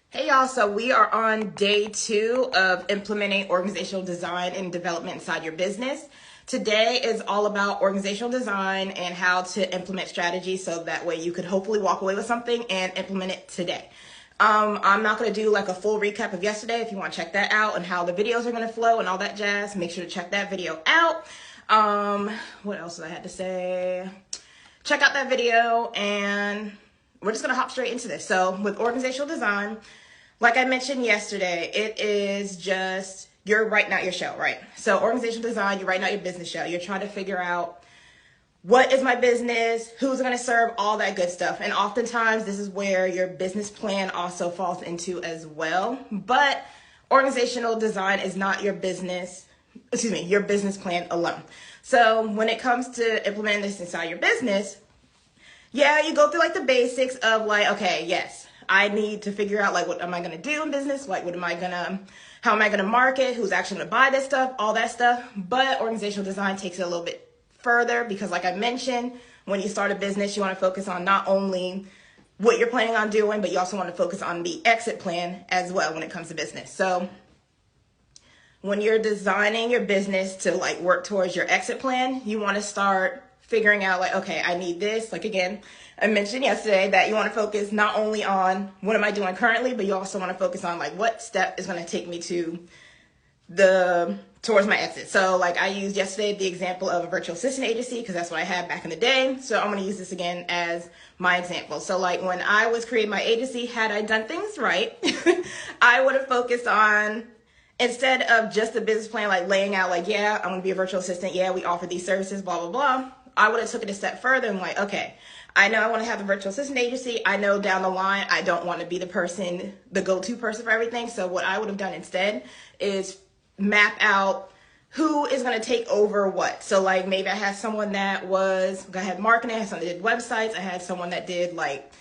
Hey y'all, so we are on day 2 of implementing organizational design and development inside your business. Today is all about organizational design and how to implement strategy so that way you could hopefully walk away with something and implement it today. I'm not going to do like a full recap of yesterday. If you want to check that out and how the videos are going to flow and all that jazz, make sure to check that video out. What else did I have to say? Check out that video and we're just going to hop straight into this. So with organizational design, like I mentioned yesterday, it is just, you're writing out your show, right? So organizational design, you're writing out your business show. You're trying to figure out what is my business, who's going to serve, all that good stuff. And oftentimes this is where your business plan also falls into as well. But organizational design is not your business plan alone. So when it comes to implementing this inside your business, yeah, you go through like the basics of like, okay, yes, I need to figure out like what am I going to do in business? Like how am I going to market? Who's actually going to buy this stuff? All that stuff. But organizational design takes it a little bit further because like I mentioned, when you start a business, you want to focus on not only what you're planning on doing, but you also want to focus on the exit plan as well when it comes to business. So when you're designing your business to like work towards your exit plan, you want to start figuring out like, okay, I need this. Like again, I mentioned yesterday that you want to focus not only on what am I doing currently, but you also want to focus on like what step is going to take me towards my exit. So like I used yesterday the example of a virtual assistant agency because that's what I had back in the day. So I'm going to use this again as my example. So like when I was creating my agency, had I done things right, I would have focused on, instead of just the business plan, like laying out like, yeah, I'm going to be a virtual assistant. Yeah, we offer these services, blah, blah, blah. I would have took it a step further and like, okay, I know I want to have a virtual assistant agency. I know down the line, I don't want to be the go-to person for everything. So what I would have done instead is map out who is going to take over what. So like maybe I had someone that had marketing, I had someone that did websites. I had someone that did like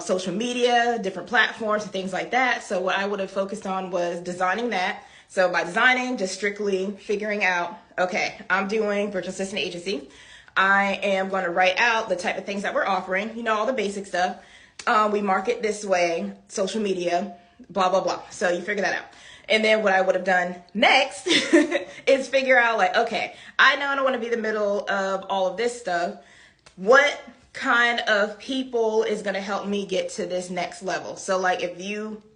social media, different platforms and things like that. So what I would have focused on was designing that. So by designing, just strictly figuring out, okay, I'm doing virtual assistant agency. I am going to write out the type of things that we're offering, all the basic stuff. We market this way, social media, blah, blah, blah. So you figure that out. And then what I would have done next is figure out like, okay, I know I don't want to be the middle of all of this stuff. What kind of people is going to help me get to this next level? So like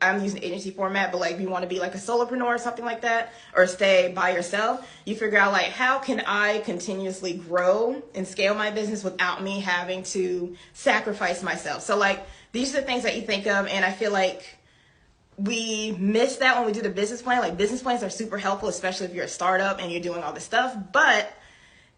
I'm using agency format, but like if you want to be like a solopreneur or something like that, or stay by yourself, you figure out like, how can I continuously grow and scale my business without me having to sacrifice myself? So like, these are the things that you think of. And I feel like we miss that when we do the business plan. Like business plans are super helpful, especially if you're a startup and you're doing all this stuff, but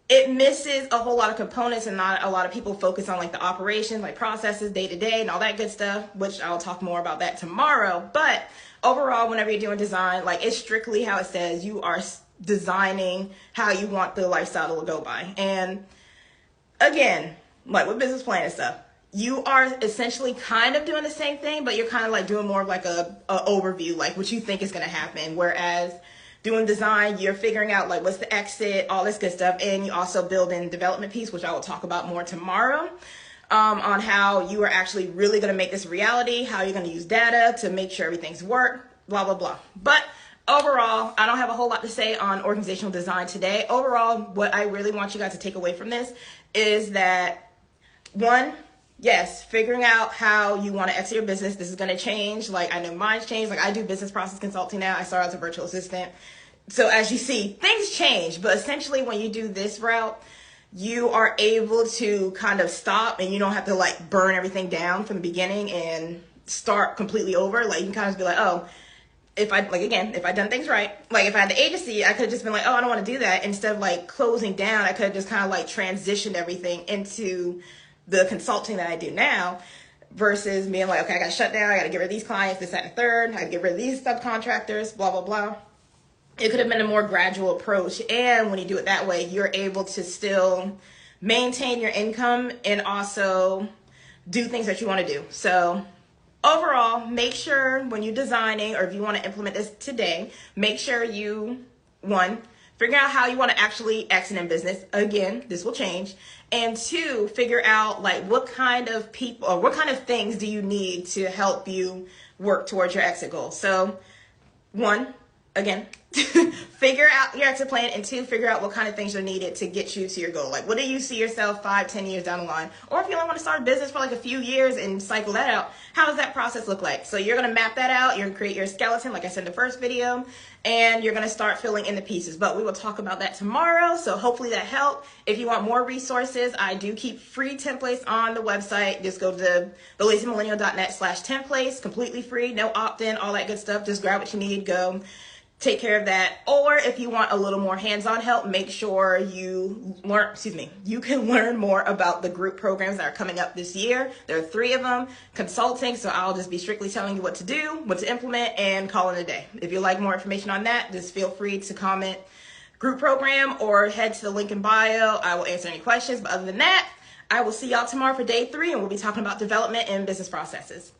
it misses a whole lot of components and not a lot of people focus on like the operations, like processes, day to day and all that good stuff, which I'll talk more about that tomorrow. But overall, whenever you're doing design, like it's strictly how it says. You are designing how you want the lifestyle to go by. And again, like with business plan and stuff, you are essentially kind of doing the same thing, but you're kind of like doing more of like a overview, like what you think is going to happen. Whereas doing design, you're figuring out like what's the exit, all this good stuff. And you also build in development piece, which I will talk about more tomorrow, on how you are actually really going to make this a reality, how you're going to use data to make sure everything's work, blah, blah, blah. But overall, I don't have a whole lot to say on organizational design today. Overall, what I really want you guys to take away from this is that, one, yes, figuring out how you want to exit your business. This is going to change. Like I know mine's changed. Like I do business process consulting now. I started as a virtual assistant. So as you see, things change. But essentially when you do this route, you are able to kind of stop and you don't have to like burn everything down from the beginning and start completely over. Like you can kind of be like, oh, if I done things right, like if I had the agency, I could have just been like, oh, I don't want to do that. Instead of like closing down, I could have just kind of like transitioned everything into the consulting that I do now versus being like, okay, I got to shut down. I got to get rid of these clients, this, that, and the third. I got to get rid of these subcontractors, blah, blah, blah. It could have been a more gradual approach. And when you do it that way, you're able to still maintain your income and also do things that you want to do. So overall, make sure when you're designing or if you want to implement this today, make sure you, one, figure out how you want to actually exit in business. Again, this will change. And two, figure out like what kind of people or what kind of things do you need to help you work towards your exit goal. So one, again, figure out your exit plan, and two, figure out what kind of things are needed to get you to your goal. Like, what do you see yourself 5-10 years down the line? Or if you only want to start a business for like a few years and cycle that out, how does that process look like? So you're going to map that out. You're going to create your skeleton, like I said in the first video, and you're going to start filling in the pieces. But we will talk about that tomorrow. So hopefully that helped. If you want more resources, I do keep free templates on the website. Just go to thelazymillennial.net/templates, completely free, no opt-in, all that good stuff. Just grab what you need, go take care of that. Or if you want a little more hands-on help, make sure you can learn more about the group programs that are coming up this year. There are 3 of them, consulting, so I'll just be strictly telling you what to do, what to implement, and call it a day. If you'd like more information on that, just feel free to comment group program or head to the link in bio. I will answer any questions. But other than that, I will see y'all tomorrow for day 3, and we'll be talking about development and business processes.